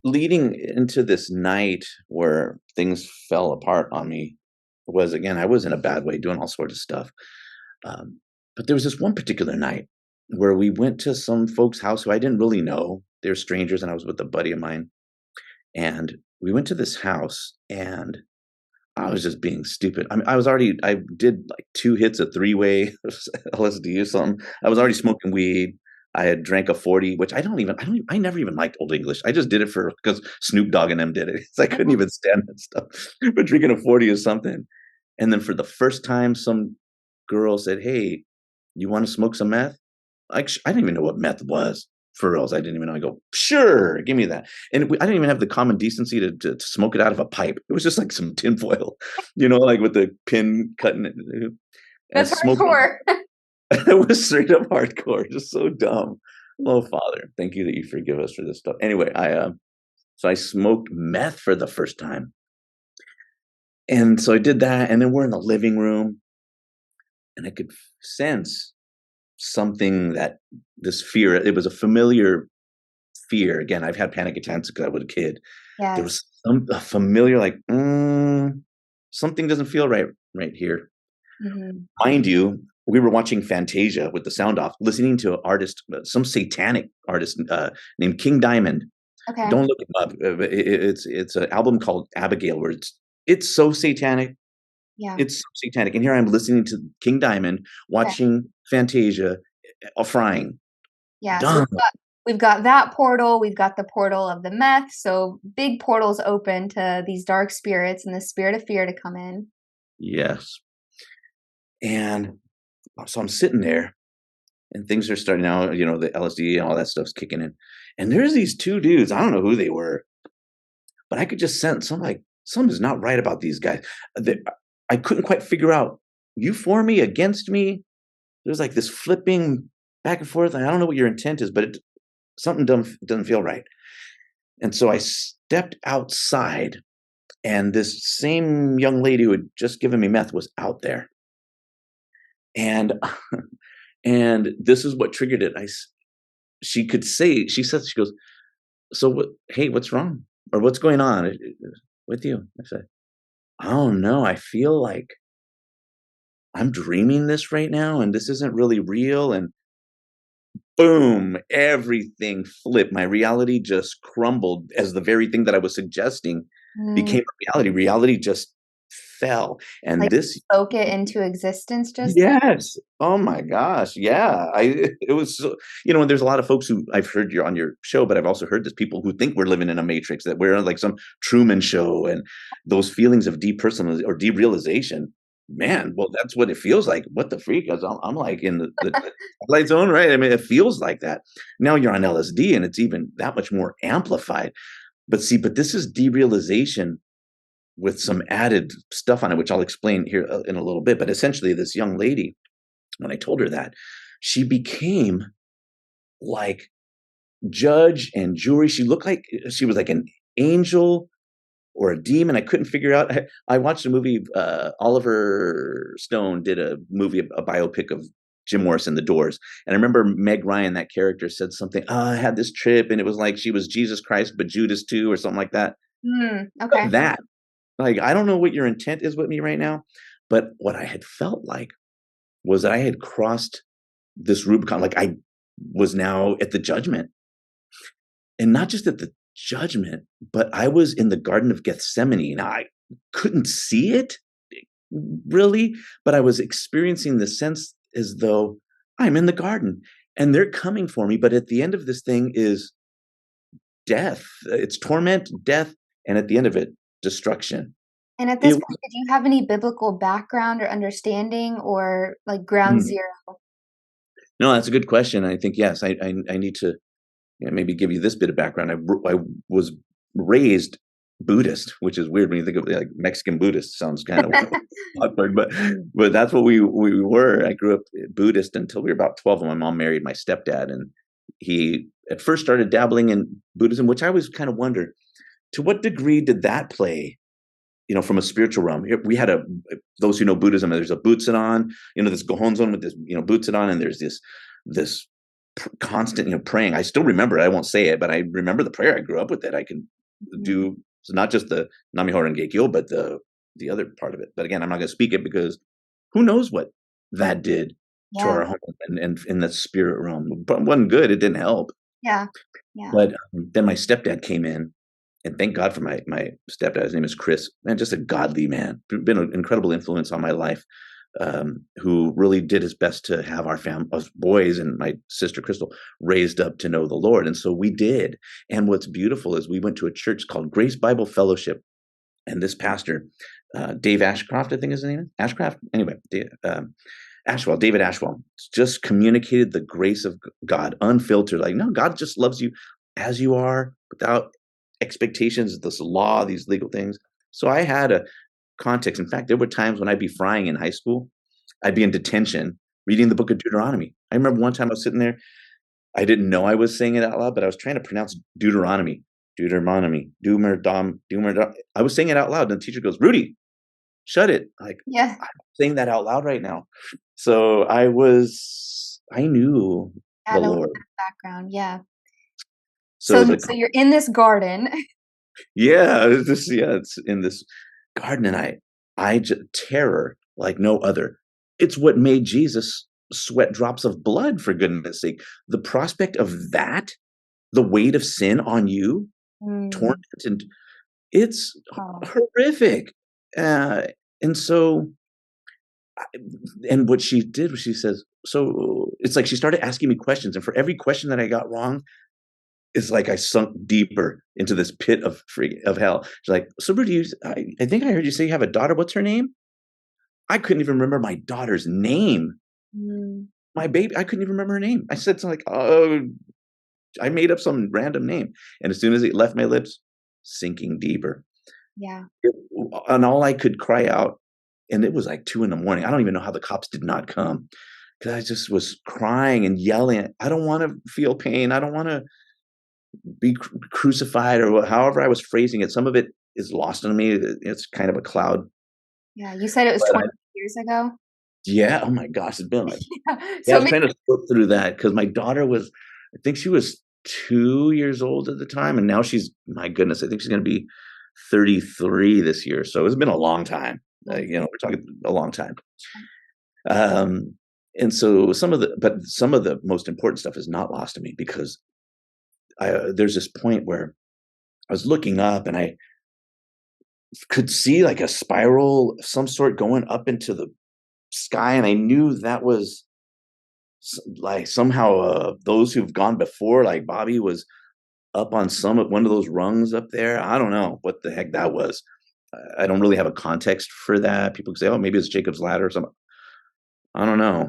leading into this night where things fell apart on me was, again, I was in a bad way doing all sorts of stuff. Um, but there was this one particular night where we went to some folks' house who I didn't really know. They were strangers, and I was with a buddy of mine. And we went to this house, and I was just being stupid. I mean, I did like 2 hits of three-way LSD or something. I was already smoking weed. I had drank a 40, which I never even liked Old English. I just did it because Snoop Dogg and them did it. So I couldn't even stand that stuff. But drinking a 40 or something. And then for the first time, some girl said, "Hey, you wanna smoke some meth?" Like, I didn't even know what meth was. For reals, I didn't even know. I go, "Sure, give me that." And I didn't even have the common decency to smoke it out of a pipe. It was just like some tinfoil, like with the pin cutting it, and That's smoking. hardcore. It was straight up hardcore, just so dumb. Oh, Father, thank you that you forgive us for this stuff. Anyway, so I smoked meth for the first time. And so I did that, and then we're in the living room, and I could sense something that this fear, it was a familiar fear. Again, I've had panic attacks because I was a kid. There Yes. was a familiar, like, something doesn't feel right here. Mhm. Mind you, we were watching Fantasia with the sound off, listening to an artist, some satanic artist named King Diamond. Okay. Don't look him up. It's an album called Abigail, where it's so satanic. Yeah. It's so satanic. And here I'm listening to King Diamond, Okay. watching Fantasia, frying. Yeah. So Dumb. we've got that portal, we've got the portal of the meth, so big portals open to these dark spirits and the spirit of fear to come in. Yes. And so I'm sitting there, and things are starting out, the LSD and all that stuff's kicking in. And there's these 2 dudes, I don't know who they were, but I could just sense, I'm like, something's not right about these guys. They, I couldn't quite figure out, you for me, against me? There's like this flipping back and forth. I don't know what your intent is, but something doesn't feel right. And so I stepped outside, and this same young lady who had just given me meth was out there. And and this is what triggered it. She says, she goes, "So what, hey, what's wrong? Or what's going on with you?" I said, "I don't know. I feel like I'm dreaming this right now, and this isn't really real." And boom, everything flipped. My reality just crumbled as the very thing that I was suggesting Mm, became a reality. Reality just fell. And like, this, spoke it into existence just then? yes. Oh my gosh. Yeah. It was so, and there's a lot of folks who I've heard you're on your show, but I've also heard there's people who think we're living in a matrix, that we're like some Truman Show, and those feelings of depersonalization or derealization. Man, well, that's what it feels like. What the freak? 'Cause I'm like in the twilight zone, right? I mean, it feels like that. Now you're on LSD, and it's even that much more amplified. But see, this is derealization with some added stuff on it, which I'll explain here in a little bit. But essentially, this young lady, when I told her that, she became like judge and jury. She looked like she was like an angel or a demon. I couldn't figure out. I watched a movie. Oliver Stone did a movie, a biopic of Jim Morrison, The Doors. And I remember Meg Ryan, that character, said something, "Oh, I had this trip, and it was like she was Jesus Christ, but Judas too," or something like that. Okay. That, like, I don't know what your intent is with me right now, but what I had felt like was that I had crossed this Rubicon. Like, I was now at the judgment, and not just at the judgment, but I was in the Garden of Gethsemane. Now, I couldn't see it really, but I was experiencing the sense as though I'm in the garden and they're coming for me. But at the end of this thing is death. It's torment, death, and at the end of it, destruction. And at this It point, did you have any biblical background or understanding or, like, ground mm. zero? No, that's a good question. I think, yes, I need to, maybe give you this bit of background. I was raised Buddhist, which is weird when you think of like Mexican Buddhist. Sounds kind of awkward, but that's what we were. I grew up Buddhist until we were about 12, and my mom married my stepdad, and he at first started dabbling in Buddhism, which I always kind of wondered, to what degree did that play, from a spiritual realm. We had those who know Buddhism, there's a Butsudan, this Gohonzon with this, Butsudan, and there's this constant, praying. I still remember it. I won't say it, but I remember the prayer. I grew up with it. I can Mhm. do so not just the Nami Gekyo, but the other part of it. But again, I'm not going to speak it because who knows what that did to Yeah. our home and in the spirit realm. But it wasn't good. It didn't help. Yeah. Yeah. But then my stepdad came in, and thank God for my stepdad. His name is Chris, and just a godly man. Been an incredible influence on my life. Who really did his best to have our us boys and my sister Crystal raised up to know the Lord, and so we did. And what's beautiful is we went to a church called Grace Bible Fellowship, and this pastor, Dave Ashcroft, I think his name is Ashcroft. Anyway, David Ashwell, just communicated the grace of God, unfiltered. Like, no, God just loves you as you are, without expectations, this law, these legal things. So I had a context. In fact, there were times when I'd be frying in high school. I'd be in detention reading the book of Deuteronomy. I remember one time I was sitting there. I didn't know I was saying it out loud, but I was trying to pronounce Deuteronomy. Deuteronomy, Doomer Dom, Doomer Dom. I was saying it out loud, and the teacher goes, "Rudy, shut it!" Like, Yeah. I'm saying that out loud right now. So I knew Add the a little Lord. bit of background, yeah. So So you're in this garden. yeah, it's in this garden, and terror like no other. It's what made Jesus sweat drops of blood, for goodness sake. The prospect of that, the weight of sin on you, torment, Mm. and it's Oh, horrific. Uh, and so and what she did was she says, so it's like she started asking me questions, and for every question that I got wrong, it's like I sunk deeper into this pit of hell. She's like, so Rudy, I think I heard you say you have a daughter. What's her name? I couldn't even remember my daughter's name. mm, My baby, I couldn't even remember her name. I said something like, oh, I made up some random name. And as soon as it left my lips, sinking deeper. yeah. It, and all I could cry out, and it was like 2 a.m. I don't even know how the cops did not come, because I just was crying and yelling. I don't want to feel pain. I don't want to be crucified, or however I was phrasing it. Some of it is lost on me. It's kind of a cloud. Yeah, you said it was But 20 years ago? yeah, oh my gosh, it's been like, Yeah, yeah, I so was trying to sort through that because my daughter was, I think she was 2 years old at the time, and now she's, my goodness, I think she's going to be 33 this year. So it's been a long time. We're talking a long time. Um, and so some of the most important stuff is not lost to me, because there's this point where I was looking up and I could see like a spiral of some sort going up into the sky, and I knew that was like somehow those who've gone before, like Bobby was up on one of those rungs up there. I don't know what the heck that was. I don't really have a context for that. People say, "Oh, maybe it's Jacob's ladder or something." I don't know.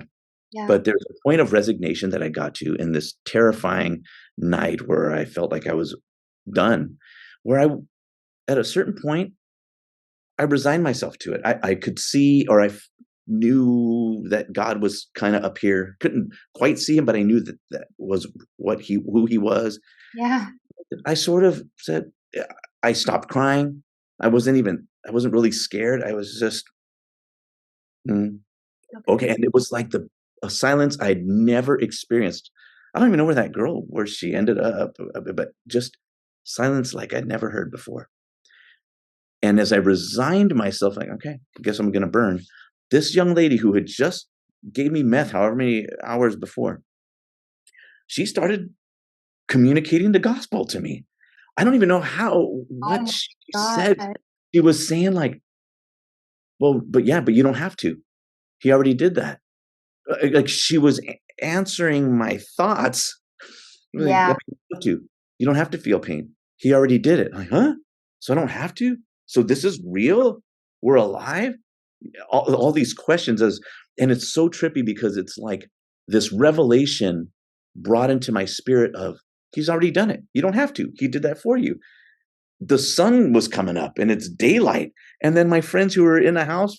yeah. But there's a point of resignation that I got to in this terrifying night where I felt like I was done. Where at a certain point, I resigned myself to it. I could see, or knew that God was kind of up here. Couldn't quite see him, but I knew that that was who he was. Yeah. I sort of said, yeah, I stopped crying. I wasn't really scared. I was just, "Mm, Okay. okay." And it was like a silence I'd never experienced. I don't even know where she ended up, but just silence like I'd never heard before. And as I resigned myself, like, okay, I guess I'm going to burn, this young lady who had just gave me meth however many hours before, she started communicating the gospel to me. I don't even know Oh what my she said. god. She was saying like, well, but yeah, but you don't have to. He already did that. Like she was answering my thoughts. Like, yeah, Yeah, but you don't have to. You don't have to feel pain. He already did it. I'm like, huh? So I don't have to? So this is real? We're alive? All these questions, and it's so trippy because it's like this revelation brought into my spirit of, he's already done it. You don't have to. He did that for you. The sun was coming up and it's daylight, and then my friends who were in the house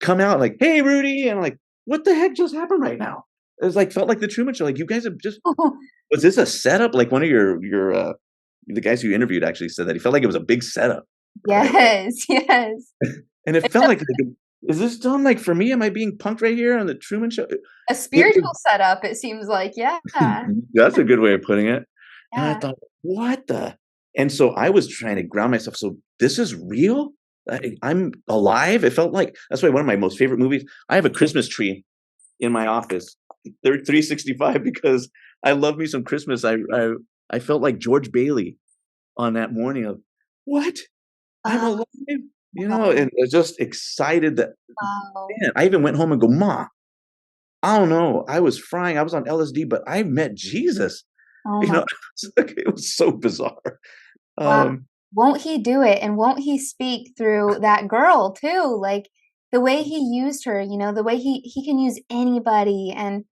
come out like, hey Rudy, and I'm like, what the heck just happened right now? It was like, felt like the Truman Show. Like, you guys have just, was this a setup? Like, one of your the guys who you interviewed actually said that he felt like it was a big setup, right? yes, yes. And it felt like, is this done like for me? Am I being punked right here on the Truman Show? A It spiritual setup, it seems like, yeah, that's a good way of putting it. And I yeah. thought, what the? And so I was trying to ground myself. So this is real. I'm alive. It felt like that's why one of my most favorite movies. I have a Christmas tree in my office, 365, because I love me some Christmas. I felt like George Bailey on that morning of what I'm Uh, alive, wow. and I was just excited that Wow. man. I even went home and go, Ma, I don't know. I was frying. I was on LSD, but I met Jesus. Oh You my know, it was so bizarre. wow. Um, Won't he do it? And won't he speak through that girl too? Like the way he used her, the way he can use anybody. And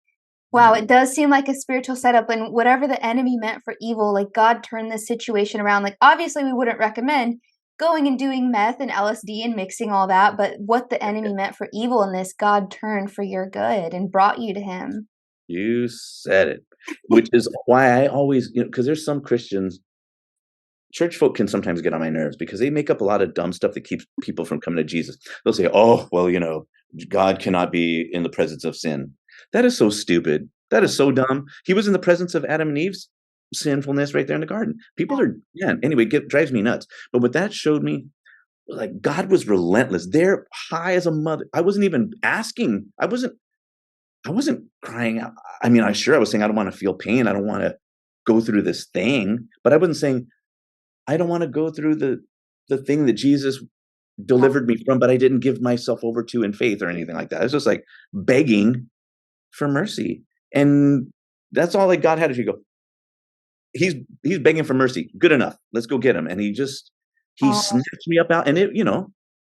wow, yeah, it does seem like a spiritual setup. And whatever the enemy meant for evil, like God turned this situation around. Like obviously we wouldn't recommend going and doing meth and LSD and mixing all that, but what the enemy meant for evil in this, God turned for your good and brought you to him. you said it, which is why I always, because there's some Christians, church folk can sometimes get on my nerves because they make up a lot of dumb stuff that keeps people from coming to Jesus. They'll say, "Oh, well, God cannot be in the presence of sin." That is so stupid. That is so dumb. He was in the presence of Adam and Eve's sinfulness right there in the garden. People are, yeah. Anyway, drives me nuts. But what that showed me, like God was relentless. There, high as a mother. I wasn't even asking. I wasn't crying out. I mean, I was saying I don't want to feel pain. I don't want to go through this thing. But I wasn't saying I don't wanna go through the thing that Jesus delivered me from, but I didn't give myself over to in faith or anything like that. It's just like begging for mercy. And that's all like God had to do. Go, he's he's begging for mercy. Good enough. Let's go get him. And he Oh, snatched me up out and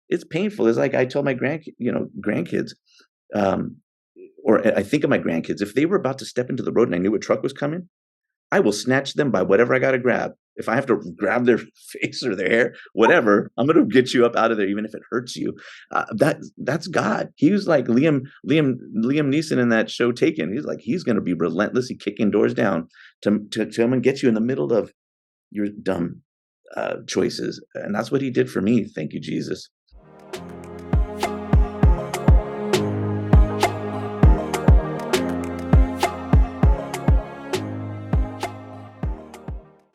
it's painful. It's like I tell my grandkids, um, or I think of my grandkids, if they were about to step into the road and I knew a truck was coming, I will snatch them by whatever I gotta grab. If I have to grab their face or their hair, whatever, I'm gonna get you up out of there, even if it hurts you. That's God. He was like Liam Neeson in that show Taken. He's like he's gonna be relentlessly kicking doors down to come and get you in the middle of your dumb choices, and that's what he did for me. Thank you, Jesus.